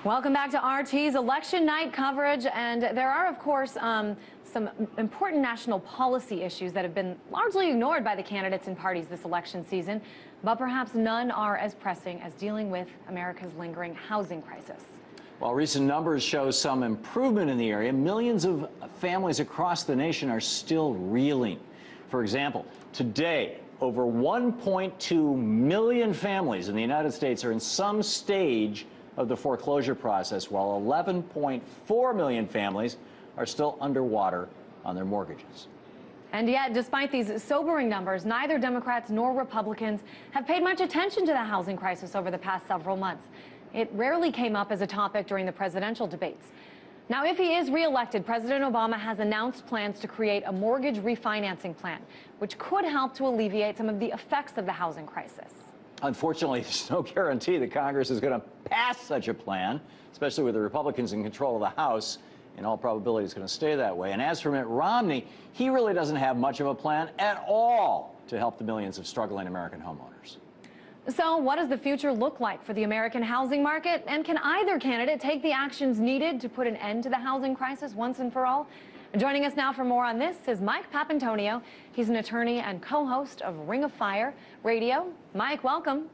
Welcome back to RT's election night coverage, and there are, of course, some important national policy issues that have been largely ignored by the candidates and parties this election season, but perhaps none are as pressing as dealing with America's lingering housing crisis. While recent numbers show some improvement in the area, millions of families across the nation are still reeling. For example, today, over 1.2 million families in the United States are in some stage of the foreclosure process, while 11.4 million families are still underwater on their mortgages. And yet, despite these sobering numbers, neither Democrats nor Republicans have paid much attention to the housing crisis over the past several months. It rarely came up as a topic during the presidential debates. Now, if he is reelected, President Obama has announced plans to create a mortgage refinancing plan, which could help to alleviate some of the effects of the housing crisis. Unfortunately, there's no guarantee that Congress is going to pass such a plan, especially with the Republicans in control of the House. In all probability, it's going to stay that way. And as for Mitt Romney, he really doesn't have much of a plan at all to help the millions of struggling American homeowners. So what does the future look like for the American housing market? And can either candidate take the actions needed to put an end to the housing crisis once and for all? Joining us now for more on this is Mike Papantonio. He's an attorney and co-host of Ring of Fire Radio. Mike, welcome.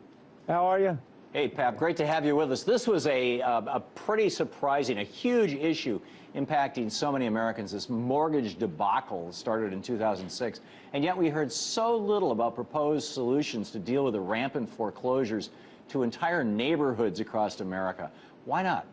How are you? Hey, Pap, great to have you with us. This was a pretty surprising, a huge issue impacting so many Americans. This mortgage debacle started in 2006, and yet we heard so little about proposed solutions to deal with the rampant foreclosures to entire neighborhoods across America. Why not?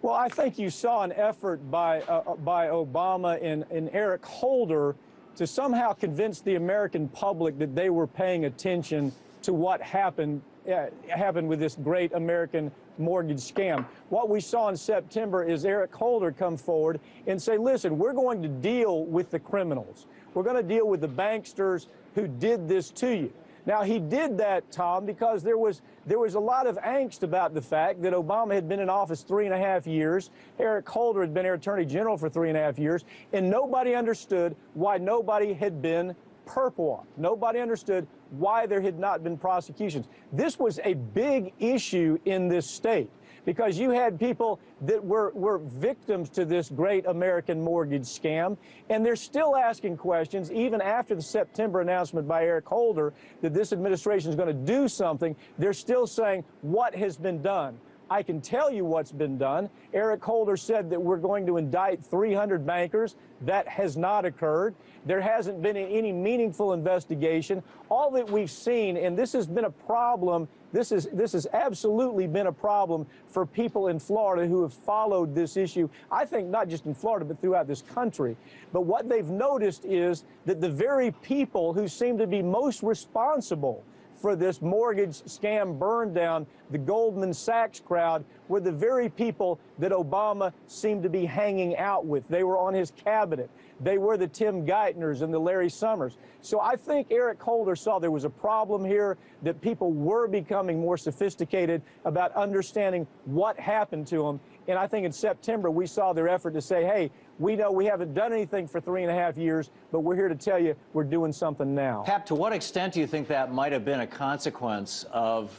Well, I think you saw an effort by Obama and Eric Holder to somehow convince the American public that they were paying attention to what happened with this great American mortgage scam. What we saw in September is Eric Holder come forward and say, listen, we're going to deal with the criminals. We're going to deal with the banksters who did this to you. Now, he did that, Tom, because there was a lot of angst about the fact that Obama had been in office 3.5 years. Eric Holder had been our Attorney General for 3.5 years, and nobody understood why nobody had been perp walked. Nobody understood why there had not been prosecutions. This was a big issue in this state because you had people that were victims to this great American mortgage scam, and they're still asking questions even after the September announcement by Eric Holder that this administration is going to do something. They're still saying, what has been done? I can tell you what's been done. Eric Holder said that we're going to indict 300 bankers. That has not occurred. There hasn't been any meaningful investigation. All that we've seen, and this has been a problem, this has absolutely been a problem for people in Florida who have followed this issue, I think not just in Florida, but throughout this country. But what they've noticed is that the very people who seem to be most responsible for this mortgage scam burn down, the Goldman Sachs crowd, were the very people that Obama seemed to be hanging out with. They were on his cabinet. They were the Tim Geithners and the Larry Summers. So I think Eric Holder saw there was a problem here, that people were becoming more sophisticated about understanding what happened to them. And I think in September we saw their effort to say, hey, we know we haven't done anything for 3.5 years, but we're here to tell you we're doing something now. Pap, to what extent do you think that might have been a consequence of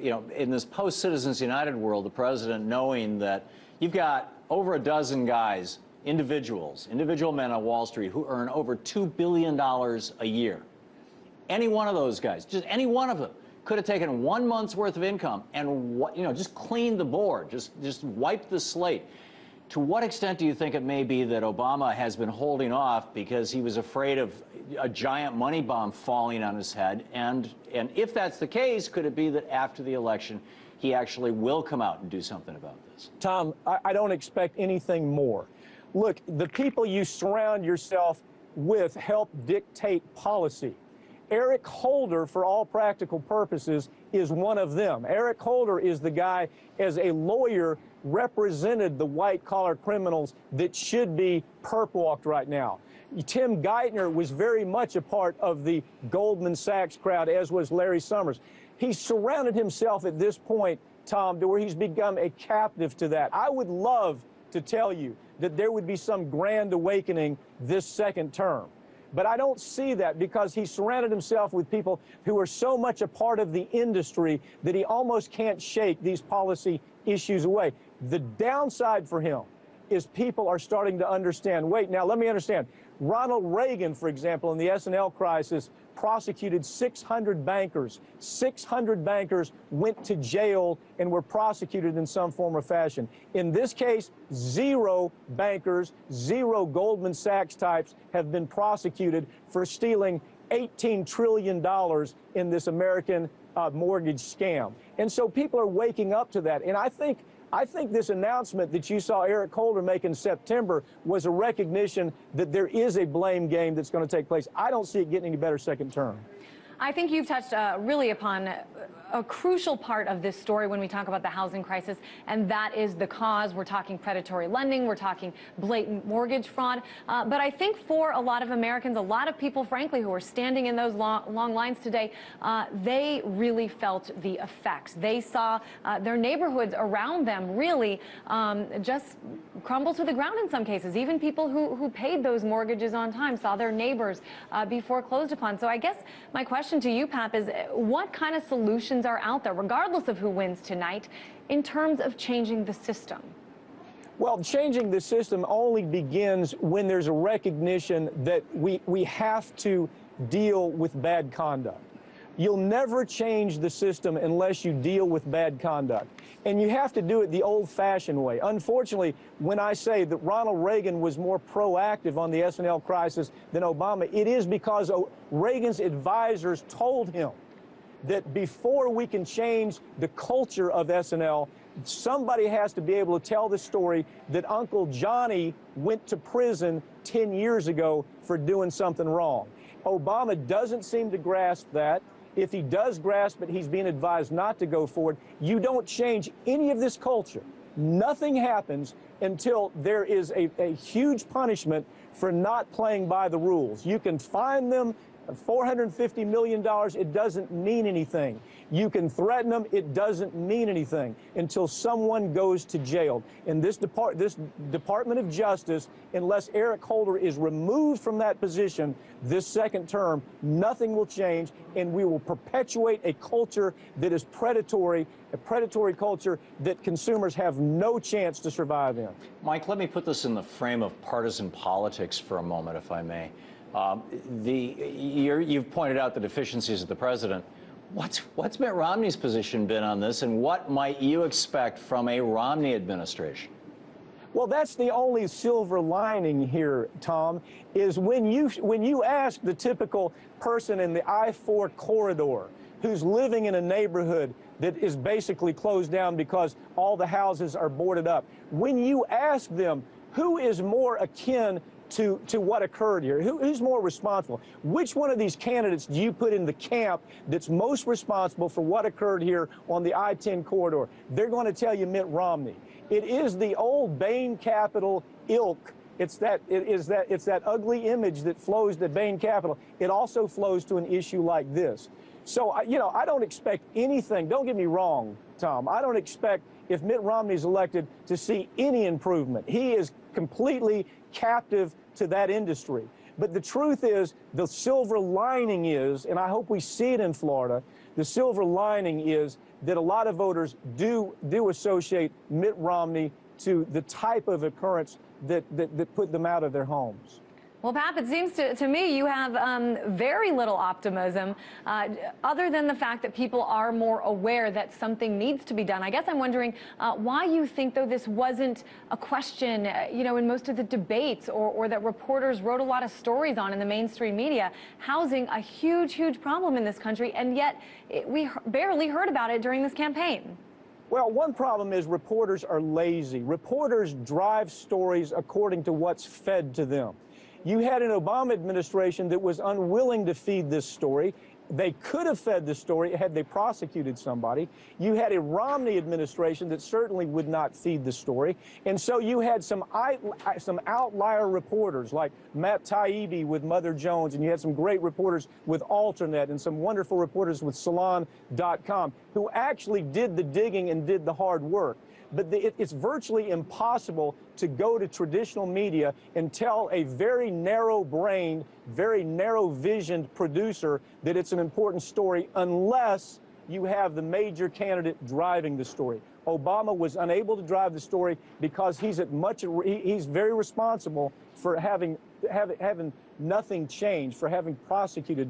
you know, in this post-Citizens United world, the president knowing that you've got over a dozen guys, individual men on Wall Street who earn over $2 billion a year. Any one of those guys, just any one of them, could have taken 1 month's worth of income and, you know, just cleaned the board, just wiped the slate. To what extent do you think it may be that Obama has been holding off because he was afraid of a giant money bomb falling on his head? And if that's the case, could it be that after the election, he actually will come out and do something about this? Tom, I don't expect anything more. Look, the people you surround yourself with help dictate policy. Eric Holder, for all practical purposes, is one of them. Eric Holder is the guy, as a lawyer, represented the white-collar criminals that should be perp-walked right now. Tim Geithner was very much a part of the Goldman Sachs crowd, as was Larry Summers. He's surrounded himself at this point, Tom, to where he's become a captive to that. I would love to tell you that there would be some grand awakening this second term. But I don't see that because he surrounded himself with people who are so much a part of the industry that he almost can't shake these policy issues away. The downside for him is people are starting to understand, wait, now let me understand. Ronald Reagan, for example, in the S&L crisis, prosecuted 600 bankers. 600 bankers went to jail and were prosecuted in some form or fashion. In this case, 0 bankers, 0 Goldman Sachs types have been prosecuted for stealing $18 trillion in this American mortgage scam. And so people are waking up to that. And I think this announcement that you saw Eric Holder make in September was a recognition that there is a blame game that's going to take place. I don't see it getting any better second term. I think you've touched really upon a crucial part of this story when we talk about the housing crisis, and that is the cause. We're talking predatory lending, we're talking blatant mortgage fraud. But I think for a lot of Americans, a lot of people, frankly, who are standing in those long lines today, they really felt the effects. They saw their neighborhoods around them really just crumble to the ground in some cases. Even people who paid those mortgages on time saw their neighbors be foreclosed upon. So I guess my question to you, Pap, is what kind of solutions are out there, regardless of who wins tonight, in terms of changing the system? Well, changing the system only begins when there's a recognition that we have to deal with bad conduct. You'll never change the system unless you deal with bad conduct. And you have to do it the old-fashioned way. Unfortunately, when I say that Ronald Reagan was more proactive on the S&L crisis than Obama, it is because Reagan's advisors told him that before we can change the culture of S&L, somebody has to be able to tell the story that Uncle Johnny went to prison 10 years ago for doing something wrong. Obama doesn't seem to grasp that. If he does grasp it, he's being advised not to go forward. You don't change any of this culture. Nothing happens until there is a huge punishment for not playing by the rules. You can fine them $450 million, it doesn't mean anything. You can threaten them, it doesn't mean anything until someone goes to jail. In this Department of Justice, unless Eric Holder is removed from that position this second term, nothing will change, and we will perpetuate a culture that is predatory, a predatory culture that consumers have no chance to survive in. Mike, let me put this in the frame of partisan politics for a moment, if I may. You've pointed out the deficiencies of the president. What's Mitt Romney's position been on this, and what might you expect from a Romney administration? Well, that's the only silver lining here, Tom, is when you ask the typical person in the I-4 corridor who's living in a neighborhood that is basically closed down because all the houses are boarded up, when you ask them who is more akin to what occurred here, who's more responsible, which one of these candidates do you put in the camp that's most responsible for what occurred here on the I-10 corridor? They're going to tell you Mitt Romney. It is the old Bain Capital ilk. It's that ugly image that flows to Bain Capital. It also flows to an issue like this. So, I don't expect anything. Don't get me wrong, Tom. I don't expect, if Mitt Romney's elected, to see any improvement. He is completely captive to that industry. But the truth is, the silver lining is, and I hope we see it in Florida, the silver lining is that a lot of voters do associate Mitt Romney to the type of occurrence that put them out of their homes. Well, Pap, it seems to me you have very little optimism, other than the fact that people are more aware that something needs to be done. I guess I'm wondering why you think, though, this wasn't a question, in most of the debates or that reporters wrote a lot of stories on in the mainstream media. Housing, a huge, huge problem in this country, and yet we barely heard about it during this campaign. Well, one problem is reporters are lazy. Reporters drive stories according to what's fed to them. You had an Obama administration that was unwilling to feed this story. They could have fed the story had they prosecuted somebody. You had a Romney administration that certainly would not feed the story. And so you had some outlier reporters like Matt Taibbi with Mother Jones, and you had some great reporters with Alternet and some wonderful reporters with Salon.com who actually did the digging and did the hard work. But it's virtually impossible to go to traditional media and tell a very narrow-brained very narrow-visioned producer that it's an important story unless you have the major candidate driving the story. Obama was unable to drive the story because he's very responsible for having nothing change, for having prosecuted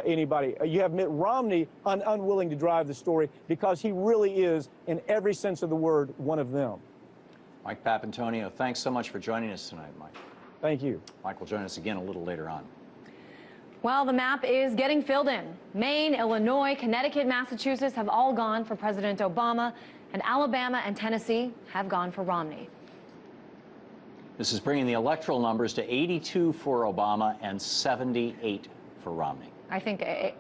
anybody. You have Mitt Romney unwilling to drive the story because he really is, in every sense of the word, one of them. Mike Papantonio, thanks so much for joining us tonight, Mike. Thank you. Mike will join us again a little later on. Well, the map is getting filled in. Maine, Illinois, Connecticut, Massachusetts have all gone for President Obama, and Alabama and Tennessee have gone for Romney. This is bringing the electoral numbers to 82 for Obama and 78 for Romney. I think, okay.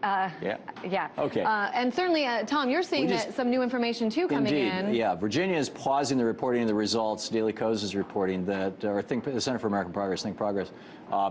Yeah. Yeah. Okay. And certainly, Tom, you're seeing some new information, too, coming in. Indeed. Yeah. Virginia is pausing the reporting of the results. Daily Kos is reporting that, the Center for American Progress, Think Progress,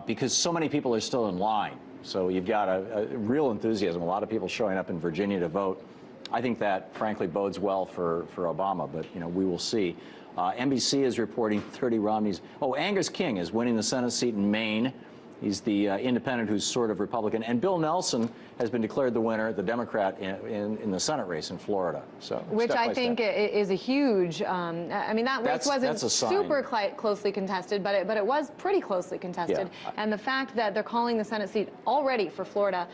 because so many people are still in line. So you've got a real enthusiasm, a lot of people showing up in Virginia to vote. I think that, frankly, bodes well for Obama, but, we will see. NBC is reporting 30 Romneys. Oh, Angus King is winning the Senate seat in Maine. He's the independent who's sort of Republican. And Bill Nelson has been declared the winner, the Democrat, in the Senate race in Florida. So, which I think is a huge, I mean, that race wasn't super closely contested, but it was pretty closely contested. Yeah. And the fact that they're calling the Senate seat already for Florida,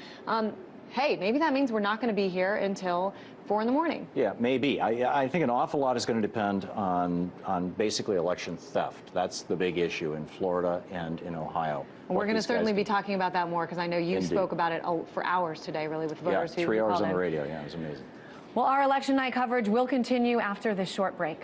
hey, maybe that means we're not going to be here until 4 in the morning. Yeah, maybe. I think an awful lot is going to depend on basically election theft. That's the big issue in Florida and in Ohio. We're going to certainly be talking about that more because I know you spoke about it for hours today, really, with voters who 3 hours on the radio. Yeah, it was amazing. Well, our election night coverage will continue after this short break.